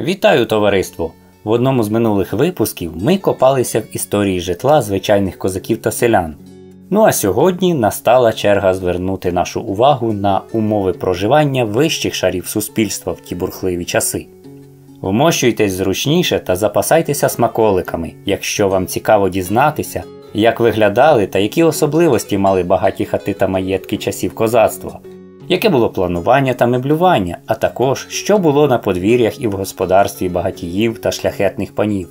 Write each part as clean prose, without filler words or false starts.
Вітаю, товариство! В одному з минулих випусків ми копалися в історії житла звичайних козаків та селян. Ну а сьогодні настала черга звернути нашу увагу на умови проживання вищих шарів суспільства в ті бурхливі часи. Вмощуйтесь зручніше та запасайтеся смаколиками, якщо вам цікаво дізнатися, як виглядали та які особливості мали багаті хати та маєтки часів козацтва, яке було планування та меблювання, а також що було на подвір'ях і в господарстві багатіїв та шляхетних панів.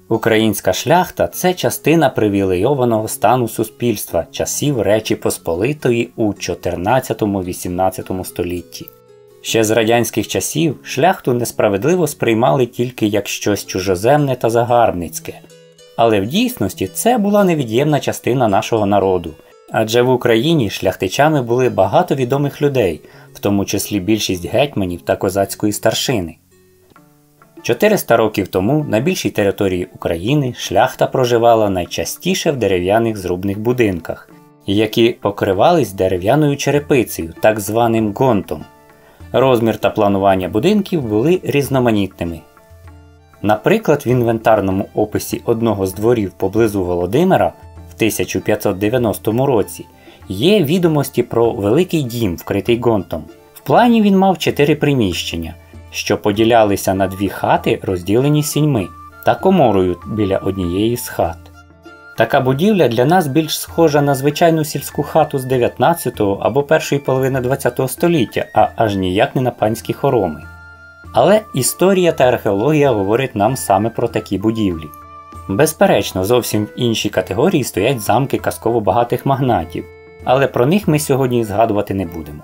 Українська шляхта – це частина привілейованого стану суспільства часів Речі Посполитої у 14-18 столітті. Ще з радянських часів шляхту несправедливо сприймали тільки як щось чужоземне та загарбницьке. Але в дійсності це була невід'ємна частина нашого народу. Адже в Україні шляхтичами були багато відомих людей, в тому числі більшість гетьманів та козацької старшини. 400 років тому на більшій території України шляхта проживала найчастіше в дерев'яних зрубних будинках, які покривались дерев'яною черепицею, так званим ґонтом. Розмір та планування будинків були різноманітними. Наприклад, в інвентарному описі одного з дворів поблизу Володимира в 1590 році є відомості про великий дім, вкритий ґонтом. В плані він мав 4 приміщення, що поділялися на 2 хати, розділені сіньми, та коморою біля однієї з хат. Така будівля для нас більш схожа на звичайну сільську хату з 19-го або першої половини 20-го століття, а аж ніяк не на панські хороми. Але історія та археологія говорять нам саме про такі будівлі. Безперечно, зовсім в іншій категорії стоять замки казково багатих магнатів, але про них ми сьогодні згадувати не будемо.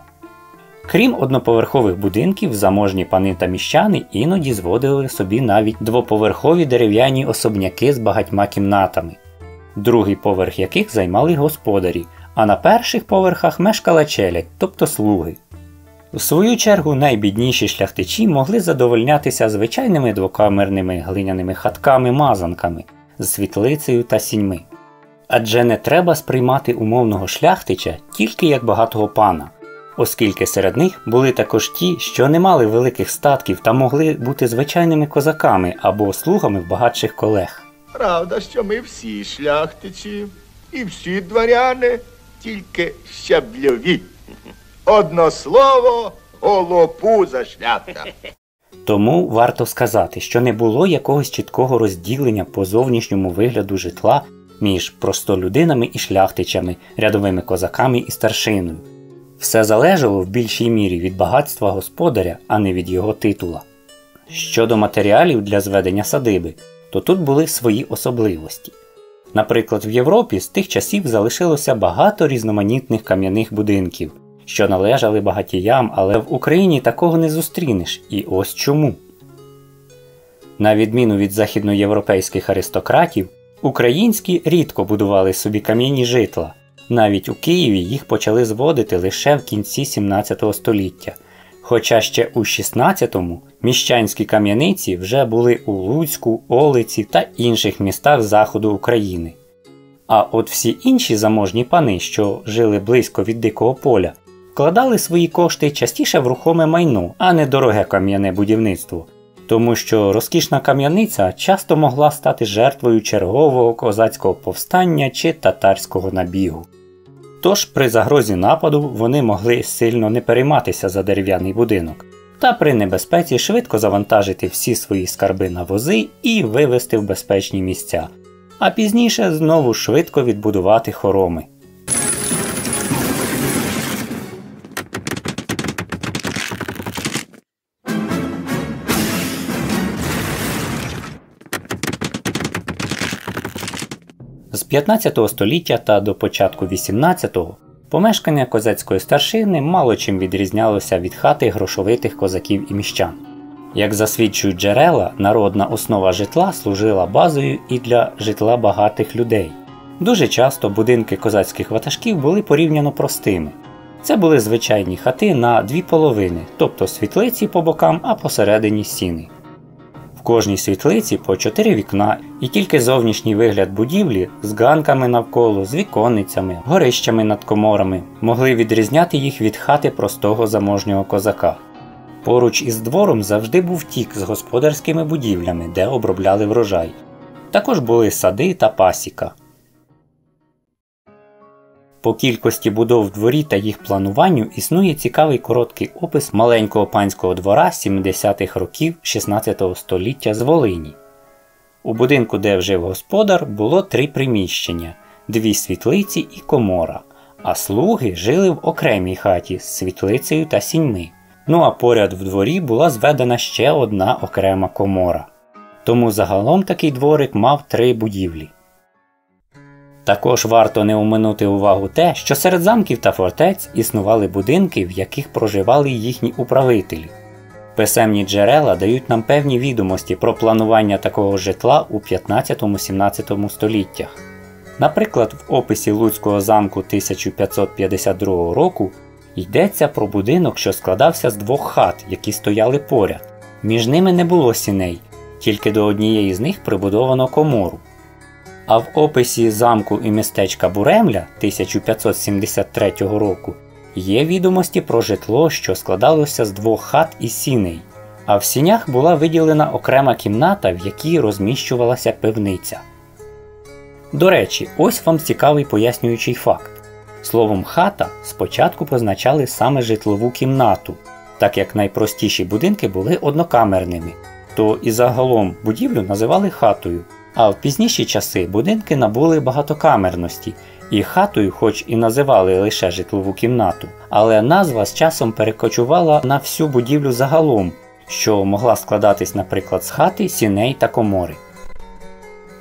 Крім одноповерхових будинків, заможні пани та міщани іноді зводили собі навіть двоповерхові дерев'яні особняки з багатьма кімнатами, другий поверх яких займали господарі, а на перших поверхах мешкала челядь, тобто слуги. В свою чергу найбідніші шляхтичі могли задовольнятися звичайними двокамерними глиняними хатками-мазанками з світлицею та сіньми. Адже не треба сприймати умовного шляхтича тільки як багатого пана, оскільки серед них були також ті, що не мали великих статків та могли бути звичайними козаками або слугами в багатших колег. Правда, що ми всі шляхтичі і всі дворяни, тільки щабльові. Одно слово – голопуза шляхта. Тому варто сказати, що не було якогось чіткого розділення по зовнішньому вигляду житла між простолюдинами і шляхтичами, рядовими козаками і старшиною. Все залежало в більшій мірі від багатства господаря, а не від його титула. Щодо матеріалів для зведення садиби, то тут були свої особливості. Наприклад, в Європі з тих часів залишилося багато різноманітних кам'яних будинків, що належали багатіям, але в Україні такого не зустрінеш, і ось чому. На відміну від західноєвропейських аристократів, українські рідко будували собі кам'яні житла. Навіть у Києві їх почали зводити лише в кінці 17 століття. Хоча ще у 16-му міщанські кам'яниці вже були у Луцьку, Олиці та інших містах заходу України. А от всі інші заможні пани, що жили близько від Дикого поля, вкладали свої кошти частіше в рухоме майно, а не дороге кам'яне будівництво. Тому що розкішна кам'яниця часто могла стати жертвою чергового козацького повстання чи татарського набігу. Тож при загрозі нападу вони могли сильно не перейматися за дерев'яний будинок, та при небезпеці швидко завантажити всі свої скарби на вози і вивезти в безпечні місця, а пізніше знову швидко відбудувати хороми. З 15 століття та до початку 18-го помешкання козацької старшини мало чим відрізнялося від хати грошовитих козаків і міщан. Як засвідчують джерела, народна основа житла служила базою і для житла багатих людей. Дуже часто будинки козацьких ватажків були порівняно простими. Це були звичайні хати на 2 половини, тобто світлиці по бокам, а посередині сіни. В кожній світлиці по 4 вікна, і тільки зовнішній вигляд будівлі з ганками навколо, з віконницями, горищами над коморами могли відрізняти їх від хати простого заможнього козака. Поруч із двором завжди був тік з господарськими будівлями, де обробляли врожай. Також були сади та пасіка. По кількості будов в дворі та їх плануванню існує цікавий короткий опис маленького панського двора 70-х років 16 століття з Волині. У будинку, де жив господар, було 3 приміщення – 2 світлиці і комора, а слуги жили в окремій хаті з світлицею та сіньми. Ну а поряд в дворі була зведена ще одна окрема комора. Тому загалом такий дворик мав 3 будівлі. Також варто не оминути увагу те, що серед замків та фортець існували будинки, в яких проживали їхні управителі. Писемні джерела дають нам певні відомості про планування такого житла у 15-17 століттях. Наприклад, в описі Луцького замку 1552 року йдеться про будинок, що складався з 2 хат, які стояли поряд. Між ними не було сіней, тільки до однієї з них прибудовано комору. А в описі замку і містечка Буремля 1573 року є відомості про житло, що складалося з 2 хат і сіней, а в сінях була виділена окрема кімната, в якій розміщувалася пивниця. До речі, ось вам цікавий пояснюючий факт. Словом «хата» спочатку позначали саме житлову кімнату, так як найпростіші будинки були однокамерними, то і загалом будівлю називали хатою, а в пізніші часи будинки набули багатокамерності, і хатою хоч і називали лише житлову кімнату, але назва з часом перекочувала на всю будівлю загалом, що могла складатись, наприклад, з хати, сіней та комори.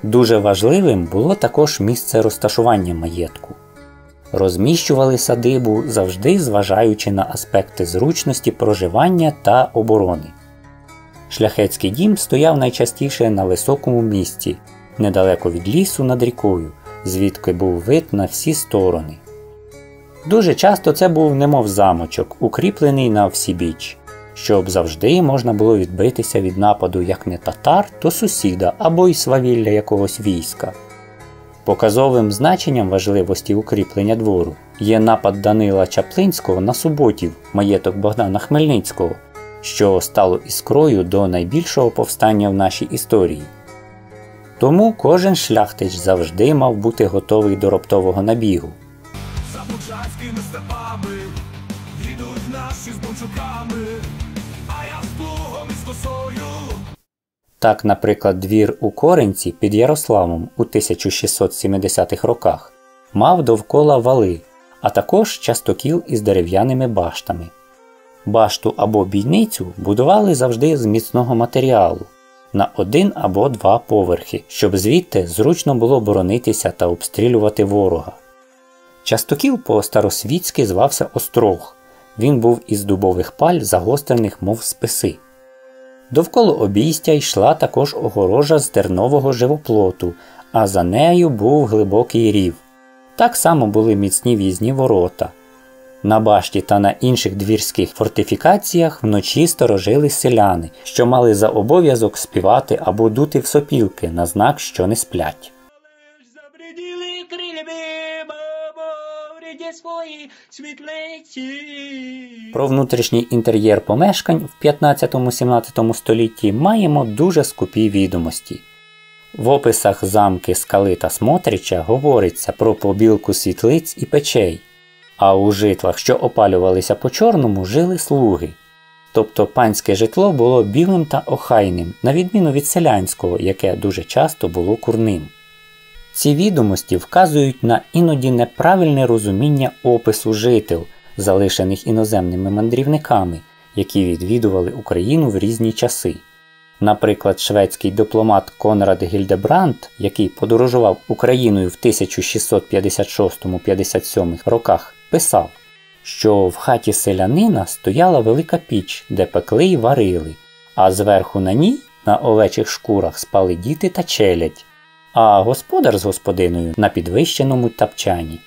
Дуже важливим було також місце розташування маєтку. Розміщували садибу завжди зважаючи на аспекти зручності проживання та оборони. Шляхетський дім стояв найчастіше на високому місці, недалеко від лісу над рікою, звідки був вид на всі сторони. Дуже часто це був немов замочок, укріплений на всібіч, щоб завжди можна було відбитися від нападу як не татар, то сусіда або й свавілля якогось війська. Показовим значенням важливості укріплення двору є напад Данила Чаплинського на Суботів, маєток Богдана Хмельницького, що стало іскрою до найбільшого повстання в нашій історії. Тому кожен шляхтич завжди мав бути готовий до раптового набігу. За бучанськими степами йдуть наші з бунчуками, а я з плугом і з косою. Так, наприклад, двір у Коренці під Ярославом у 1670-х роках мав довкола вали, а також частокіл із дерев'яними баштами. Башту або бійницю будували завжди з міцного матеріалу на 1 або 2 поверхи, щоб звідти зручно було боронитися та обстрілювати ворога. Частокіл по-старосвітськи звався Острог. Він був із дубових паль, загострених мов списи. Довкола обійстя йшла також огорожа з тернового живоплоту, а за нею був глибокий рів. Так само були міцні в'їзні ворота. На башті та на інших двірських фортифікаціях вночі сторожили селяни, що мали за обов'язок співати або дути в сопілки на знак, що не сплять. Про внутрішній інтер'єр помешкань в 15-17 столітті маємо дуже скупі відомості. В описах замки Скали та Смотрича говориться про побілку світлиць і печей, а у житлах, що опалювалися по-чорному, жили слуги. Тобто панське житло було білим та охайним, на відміну від селянського, яке дуже часто було курним. Ці відомості вказують на іноді неправильне розуміння опису жител, залишених іноземними мандрівниками, які відвідували Україну в різні часи. Наприклад, шведський дипломат Конрад Гільдебранд, який подорожував Україною в 1656-57 роках, писав, що в хаті селянина стояла велика піч, де пекли й варили, а зверху на ній, на овечих шкурах, спали діти та челядь, а господар з господиною на підвищеному тапчані.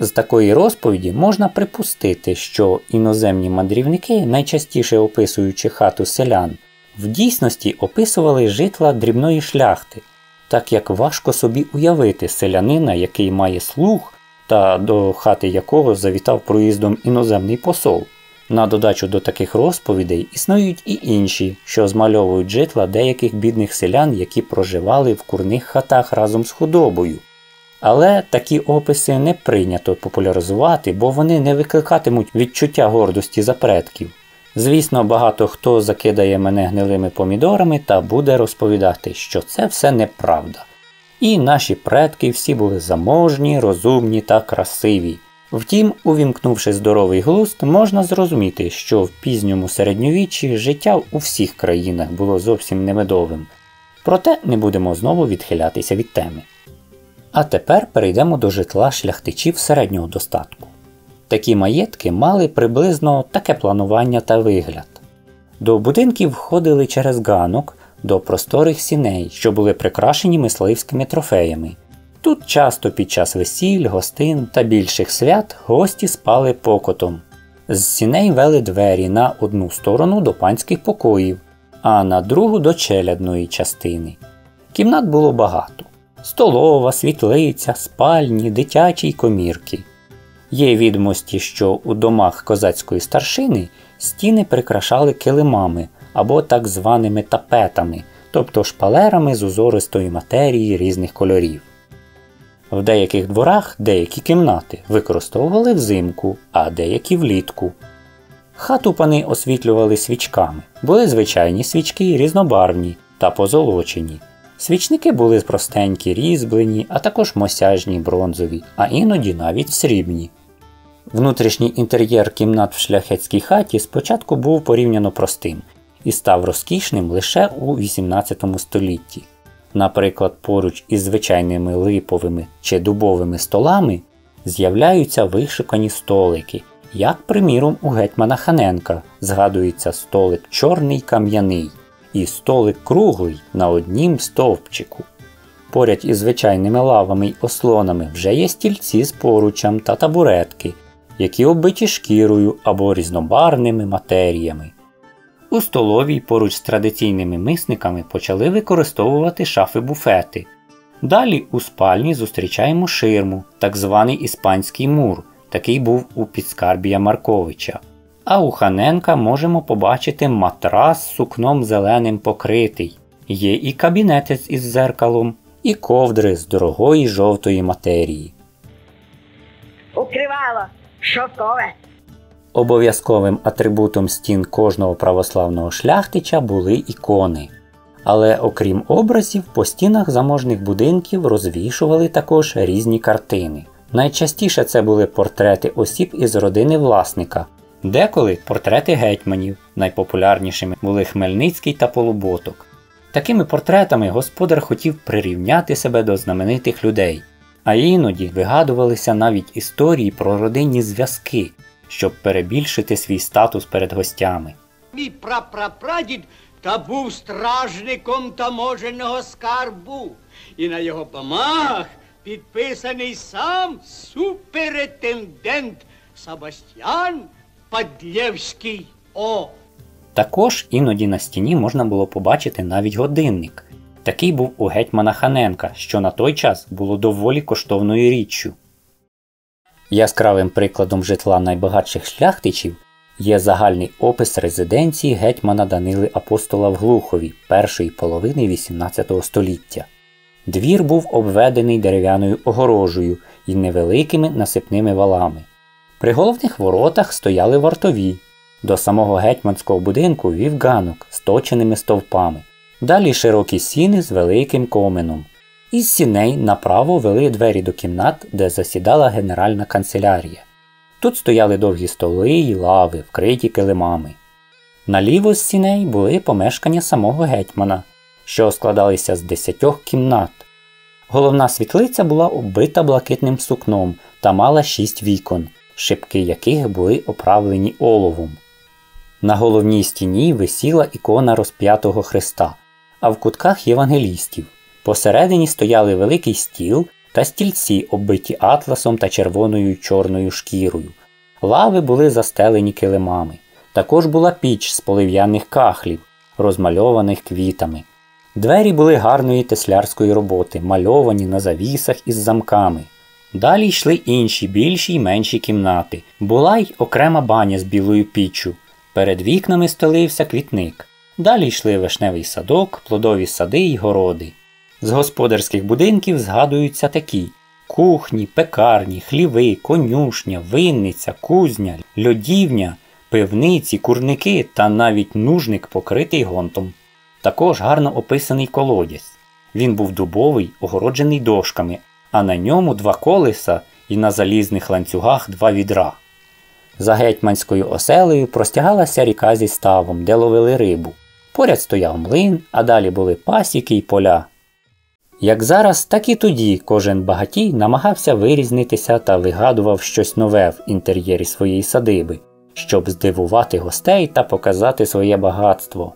З такої розповіді можна припустити, що іноземні мандрівники, найчастіше описуючи хату селян, в дійсності описували житла дрібної шляхти, так як важко собі уявити селянина, який має слуг, та до хати якого завітав проїздом іноземний посол. На додачу до таких розповідей існують і інші, що змальовують житла деяких бідних селян, які проживали в курних хатах разом з худобою. Але такі описи не прийнято популяризувати, бо вони не викликатимуть відчуття гордості за предків. Звісно, багато хто закидає мене гнилими помідорами та буде розповідати, що це все неправда. І наші предки всі були заможні, розумні та красиві. Втім, увімкнувши здоровий глузд, можна зрозуміти, що в пізньому середньовіччі життя у всіх країнах було зовсім не медовим. Проте не будемо знову відхилятися від теми. А тепер перейдемо до житла шляхтичів середнього достатку. Такі маєтки мали приблизно таке планування та вигляд. До будинків входили через ганок до просторих сіней, що були прикрашені мисливськими трофеями. Тут часто під час весіль, гостин та більших свят гості спали покотом. З сіней вели двері на одну сторону до панських покоїв, а на другу до челядної частини. Кімнат було багато. Столова, світлиця, спальні, дитячі й комірки. Є відомості, що у домах козацької старшини стіни прикрашали килимами або так званими тапетами, тобто шпалерами з узористої матерії різних кольорів. В деяких дворах деякі кімнати використовували взимку, а деякі влітку. Хату пани освітлювали свічками. Були звичайні свічки, різнобарвні та позолочені. Свічники були простенькі, різьблені, а також мосяжні, бронзові, а іноді навіть срібні. Внутрішній інтер'єр кімнат в шляхетській хаті спочатку був порівняно простим і став розкішним лише у XVIII столітті. Наприклад, поруч із звичайними липовими чи дубовими столами з'являються вишукані столики, як, приміром, у гетьмана Ханенка згадується столик чорний кам'яний і столик круглий на однім стовпчику. Поряд із звичайними лавами й ослонами вже є стільці з поручем та табуретки, які оббиті шкірою або різнобарвними матеріями. У столовій поруч з традиційними мисниками почали використовувати шафи-буфети. Далі у спальні зустрічаємо ширму, так званий іспанський мур, такий був у Підскарбія Марковича. А у Ханенка можемо побачити матрас з сукном зеленим покритий. Є і кабінетець із дзеркалом, і ковдри з дорогої жовтої матерії. Укривало шовкове. Обов'язковим атрибутом стін кожного православного шляхтича були ікони. Але окрім образів, по стінах заможних будинків розвішували також різні картини. Найчастіше це були портрети осіб із родини власника, деколи портрети гетьманів, найпопулярнішими були Хмельницький та Полуботок. Такими портретами господар хотів прирівняти себе до знаменитих людей, а іноді вигадувалися навіть історії про родинні зв'язки, щоб перебільшити свій статус перед гостями. Мій прапрапрадід та був стражником таможенного скарбу, і на його бумагах підписаний сам суперінтендент Себастьян Падлєвський О. Також іноді на стіні можна було побачити навіть годинник. Такий був у гетьмана Ханенка, що на той час було доволі коштовною річчю. Яскравим прикладом житла найбагатших шляхтичів є загальний опис резиденції гетьмана Данили Апостола в Глухові першої половини XVIII століття. Двір був обведений дерев'яною огорожею і невеликими насипними валами. При головних воротах стояли вартові. До самого гетьманського будинку вів ганок з точеними стовпами. Далі широкі сіни з великим коменом. Із сіней направо вели двері до кімнат, де засідала генеральна канцелярія. Тут стояли довгі столи й лави, вкриті килимами. Наліво з сіней були помешкання самого гетьмана, що складалися з 10 кімнат. Головна світлиця була оббита блакитним сукном та мала 6 вікон, шибки яких були оправлені оловом. На головній стіні висіла ікона розп'ятого Христа, а в кутках євангелістів. Посередині стояли великий стіл та стільці, оббиті атласом та червоною й чорною шкірою. Лави були застелені килимами. Також була піч з полив'яних кахлів, розмальованих квітами. Двері були гарної теслярської роботи, мальовані на завісах із замками. Далі йшли інші, більші й менші кімнати. Була й окрема баня з білою піччю. Перед вікнами стелився квітник. Далі йшли вишневий садок, плодові сади й городи. З господарських будинків згадуються такі: кухні, пекарні, хліви, конюшня, винниця, кузня, льодівня, пивниці, курники та навіть нужник, покритий гонтом. Також гарно описаний колодязь. Він був дубовий, огороджений дошками, а на ньому 2 колеса і на залізних ланцюгах 2 відра. За гетьманською оселею простягалася ріка зі ставом, де ловили рибу. Поряд стояв млин, а далі були пасіки й поля. Як зараз, так і тоді кожен багатій намагався вирізнитися та вигадував щось нове в інтер'єрі своєї садиби, щоб здивувати гостей та показати своє багатство.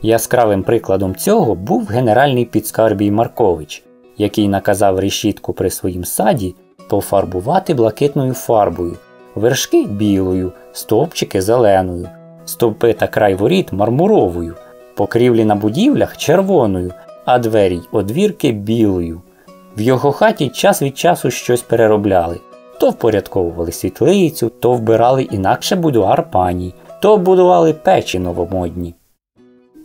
Яскравим прикладом цього був генеральний підскарбій Маркович, який наказав решітку при своїм саді пофарбувати блакитною фарбою, вершки білою, стовпчики зеленою, стовпи та край воріт мармуровою, покрівлі на будівлях червоною, а двері й одвірки білою. В його хаті час від часу щось переробляли. То впорядковували світлицю, то вбирали інакше будуар пані, то будували печі новомодні.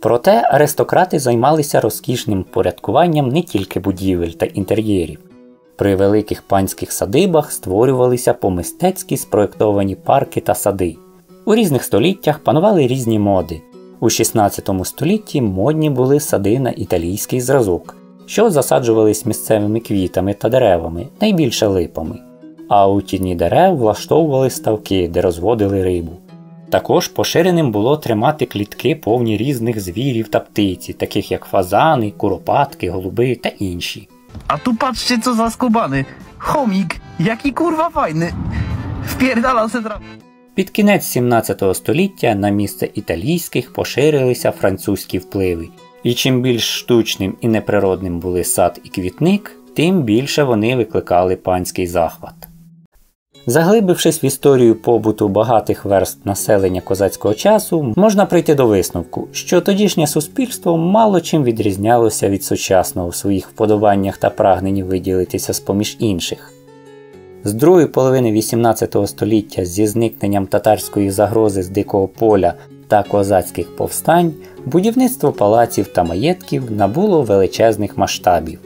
Проте аристократи займалися розкішним впорядкуванням не тільки будівель та інтер'єрів. При великих панських садибах створювалися по-мистецьки спроєктовані парки та сади. У різних століттях панували різні моди. У 16 столітті модні були сади на італійський зразок, що засаджувались місцевими квітами та деревами, найбільше липами. А у тіні дерев влаштовували ставки, де розводили рибу. Також поширеним було тримати клітки повні різних звірів та птиці, таких як фазани, куропатки, голуби та інші. A tu patrzcie, co za skubany. Chomik, jaki kurwa fajny. Wpierdala se tra... Під кінець 17 століття на місце італійських поширилися французькі впливи. І чим більш штучним і неприродним були сад і квітник, тим більше вони викликали панський захват. Заглибившись в історію побуту багатих верств населення козацького часу, можна прийти до висновку, що тодішнє суспільство мало чим відрізнялося від сучасного в своїх вподобаннях та прагненні виділитися з-поміж інших. З другої половини 18 століття зі зникненням татарської загрози з Дикого поля та козацьких повстань будівництво палаців та маєтків набуло величезних масштабів.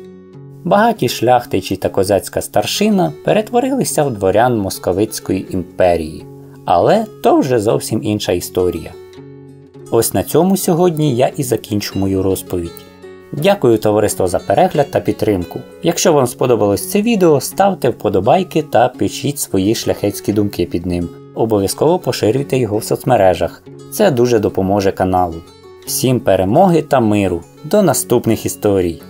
Багаті шляхтичі та козацька старшина перетворилися в дворян Московицької імперії. Але то вже зовсім інша історія. Ось на цьому сьогодні я і закінчу мою розповідь. Дякую, товариство, за перегляд та підтримку. Якщо вам сподобалось це відео, ставте вподобайки та пишіть свої шляхетські думки під ним. Обов'язково поширюйте його в соцмережах. Це дуже допоможе каналу. Всім перемоги та миру. До наступних історій!